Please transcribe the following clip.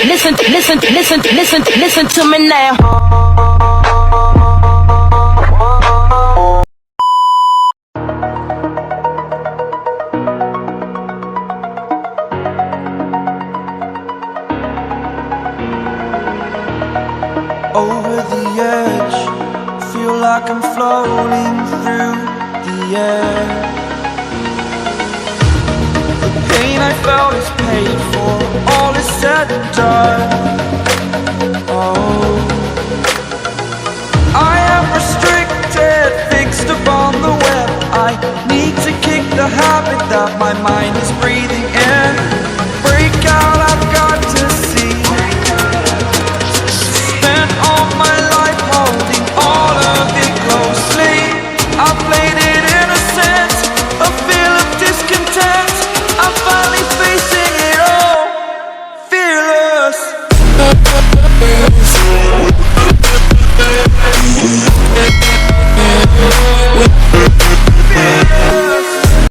listen to me now. Over the edge, feel like I'm floating through the air. The pain I felt is paid for, all is said and done. Oh, I am restricted, fixed upon the web. I need to kick the habit that my mind is breathing